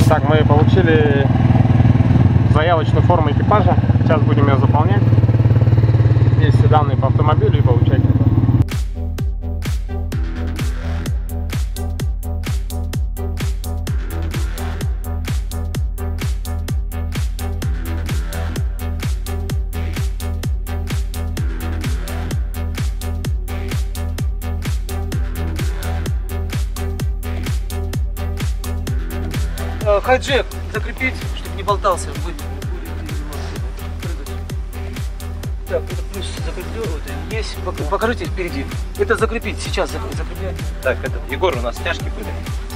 Так, мы получили заявочную форму экипажа. Сейчас будем ее заполнять. Здесь все данные по автомобилю и получать. Хайджек закрепить, чтобы не болтался. Так, это плюс закреплю, это есть. Покажите впереди. Это закрепить, сейчас закреплять. Так, это, Егор, у нас стяжки были.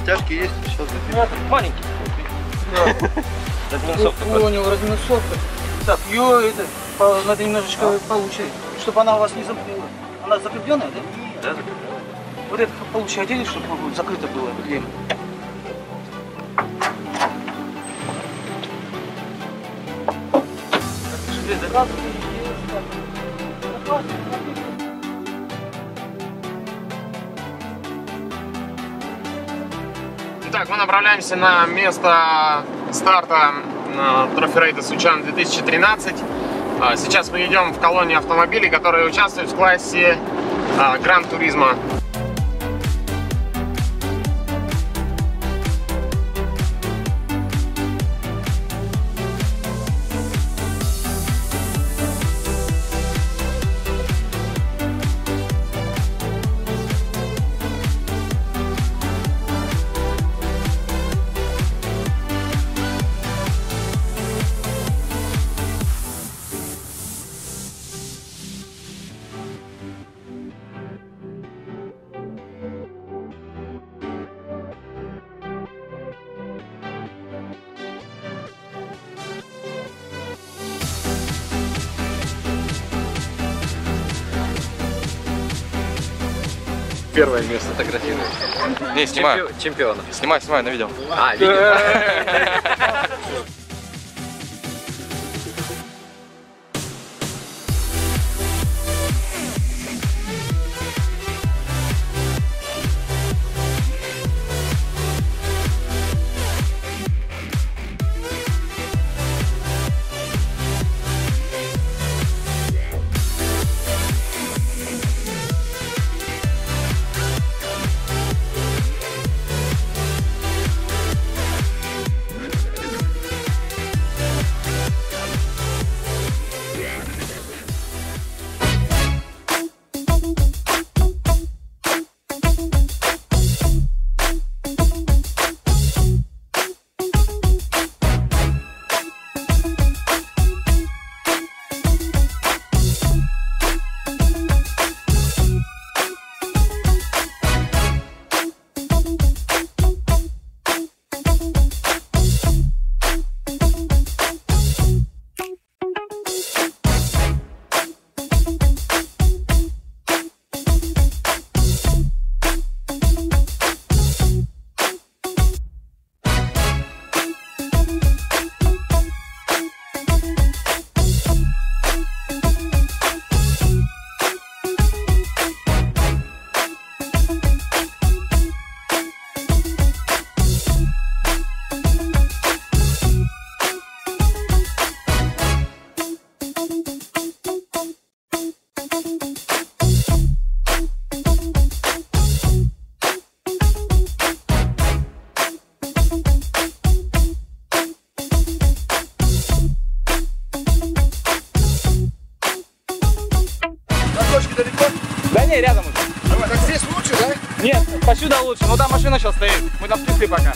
Стяжки есть, сейчас закрепим. Маленький. Разминусовка. Понял, разминусовка. Так, ее это, надо немножечко получить, чтобы она у вас не замкнула. Она закрепленная, да? Да, закрепленная. Вот это получайте, чтобы закрыто было клеем. Итак, мы направляемся на место старта трофи-рейда Сучан 2013. Сейчас мы идем в колонию автомобилей, которые участвуют в классе Гран Туризмо. Первое место фотографируешь. Не, снимаю. Чемпиона. Снимай на видео. А, видео. Да не, рядом уже. Давай, так здесь лучше, да? Нет, посюда лучше, но там машина сейчас стоит. Мы там пришли пока.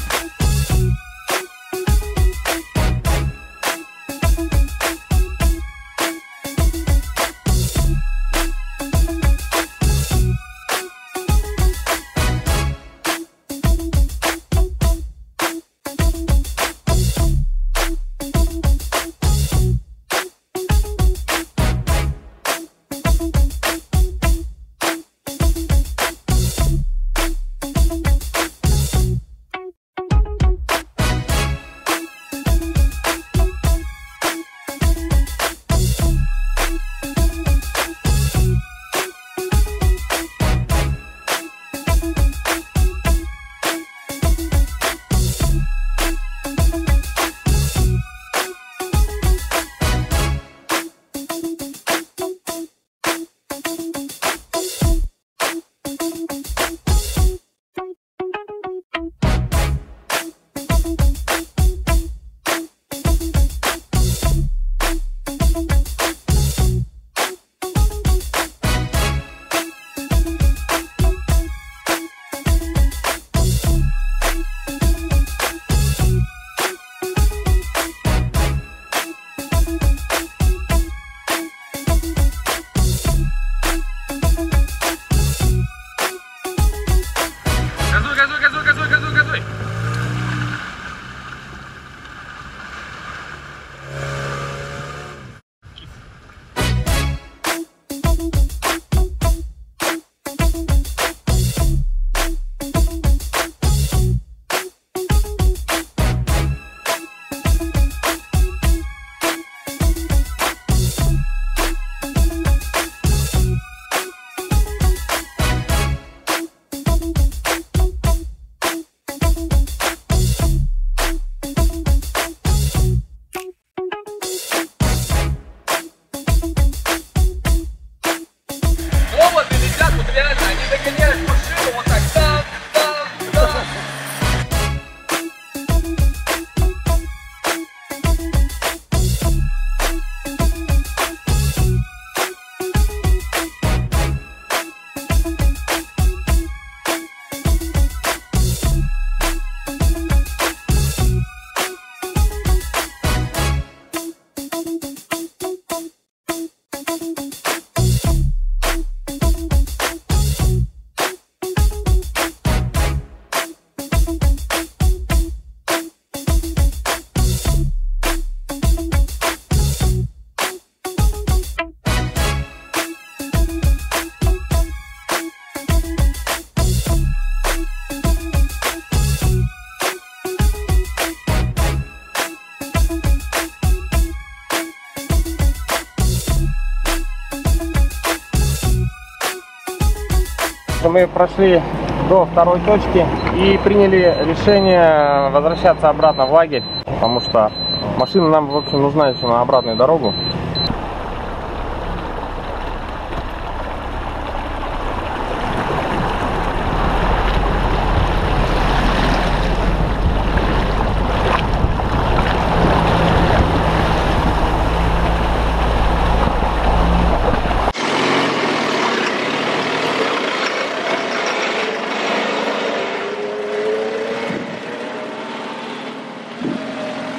общем, мы прошли до второй точки и приняли решение возвращаться обратно в лагерь, потому что машина нам, в общем, нужна еще на обратную дорогу.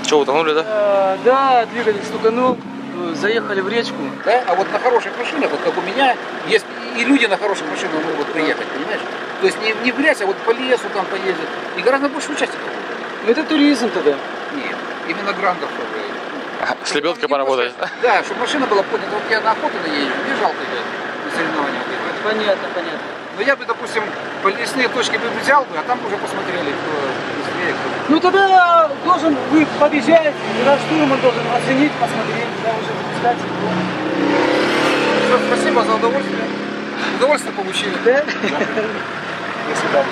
Что, утонули, да? Да, двигатель стуканул, заехали в речку. Да? А вот на хороших машинах, вот как у меня, есть и люди на хороших машинах могут приехать, понимаешь? То есть не в грязь, а вот по лесу там поездить. И гораздо больше участников. Ну это туризм тогда. Нет, именно грандов. С лебедкой поработать. Да, чтобы машина была поднята. Вот я на охоту наезжу, мне жалко ее на соревнования. Понятно, понятно. Но я бы, допустим, по лесные точки бы взял бы, а там уже посмотрели, кто быстрее, кто... Ну тогда вы подъезжаете, тогда штурман должен оценить, посмотреть, тогда уже запускать. Все, спасибо за удовольствие. Удовольствие получили. Да? До свидания.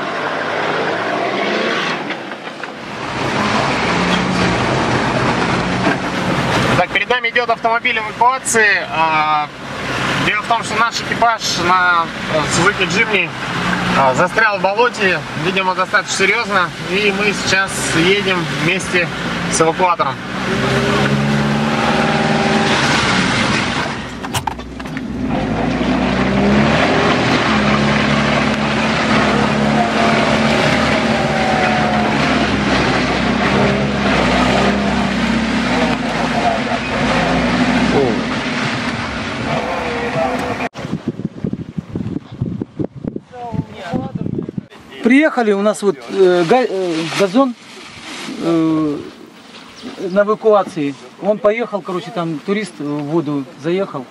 Так, перед нами идет автомобиль эвакуации. Дело в том, что наш экипаж на Suzuki Jimny застрял в болоте, видимо, достаточно серьезно, и мы сейчас едем вместе с эвакуатором. Приехали, у нас вот газон на эвакуации. Он поехал, короче, там турист в воду заехал,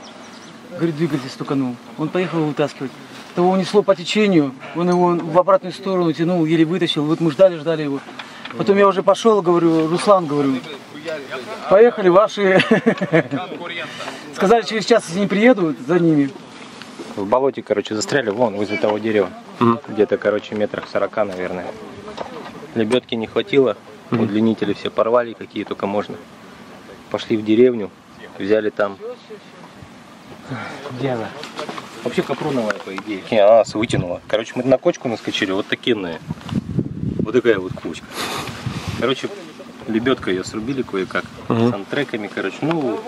говорит, двигатель стуканул. Он поехал его вытаскивать. Того унесло по течению, он его в обратную сторону тянул, еле вытащил. Вот мы ждали его. Потом я уже пошел, говорю, Руслан, говорю, поехали ваши. Сказали, через час они приедут за ними. В болоте, короче, застряли вон возле того дерева. Где-то, короче, метрах 40, наверное. Лебедки не хватило. Удлинители все порвали, какие только можно. Пошли в деревню, взяли там. Где она? Вообще капроновая, по идее. Она нас вытянула. Короче, мы на кочку наскочили, вот такие. Вот такая вот кучка. Короче, лебедка ее срубили кое-как. С антреками, короче. Ну,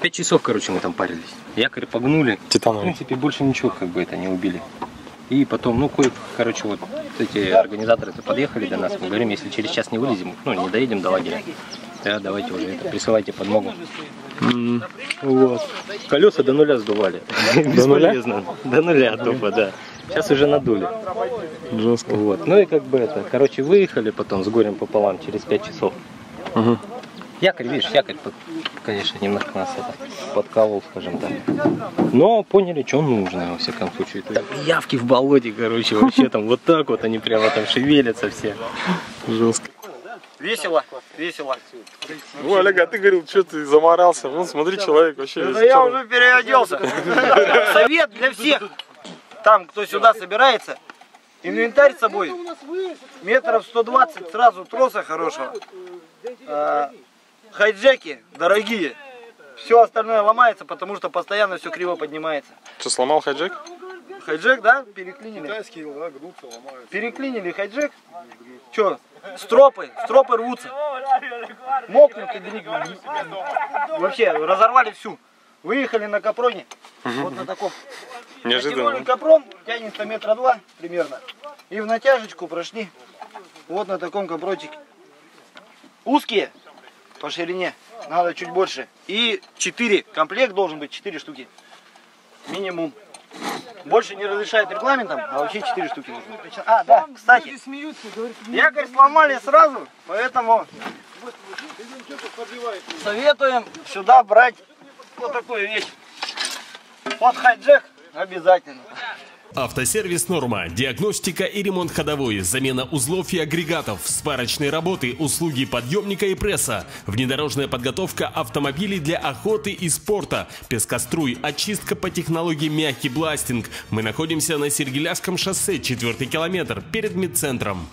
5 часов, короче, мы там парились. Якорь погнули. В принципе, больше ничего как бы это не убили. И потом, ну, короче, вот эти организаторы-то подъехали до нас. Мы говорим, если через час не вылезем, ну, не доедем до лагеря, да, давайте уже это, присылайте подмогу. Вот. Колеса до нуля сдували. Бесполезно. До нуля тупо, да. Сейчас уже надули. Жестко. Вот. Ну и как бы это, короче, выехали потом с горем пополам через 5 часов. Якорь, видишь, якорь, конечно, немножко нас это подколол, скажем так. Но поняли, что нужно, во всяком случае. Там пиявки в болоте, короче, вообще там вот так вот они прямо там шевелятся все. Жестко. Весело, весело. Ну, Олег, а ты говорил, что ты заморался? Вон, смотри, человек вообще... Да я уже переоделся. Совет для всех. Там, кто сюда собирается, инвентарь с собой. Метров 120 сразу троса хорошего. Хайджеки дорогие. Все остальное ломается, потому что постоянно все криво поднимается. Что, сломал хайджек? Хайджек, да? Переклинили. Переклинили хайджек. Че? Стропы рвутся. Мокнут и двигают. Вообще разорвали всю. Выехали на капроне. Вот на таком. Неожиданно. Натянули капрон, тянется метра 2 примерно. И в натяжечку прошли. Вот на таком капротике. Узкие по ширине. Надо чуть больше. И 4. Комплект должен быть 4 штуки. Минимум. Больше не разрешает регламентом, а вообще 4 штуки нужно. А, да, кстати. Якорь сломали сразу, поэтому советуем сюда брать вот такую вещь. Под хайджек обязательно. Автосервис «Норма». Диагностика и ремонт ходовой, замена узлов и агрегатов, сварочные работы, услуги подъемника и пресса, внедорожная подготовка автомобилей для охоты и спорта, пескоструй, очистка по технологии мягкий бластинг. Мы находимся на Сергеляском шоссе, 4-й километр, перед медцентром.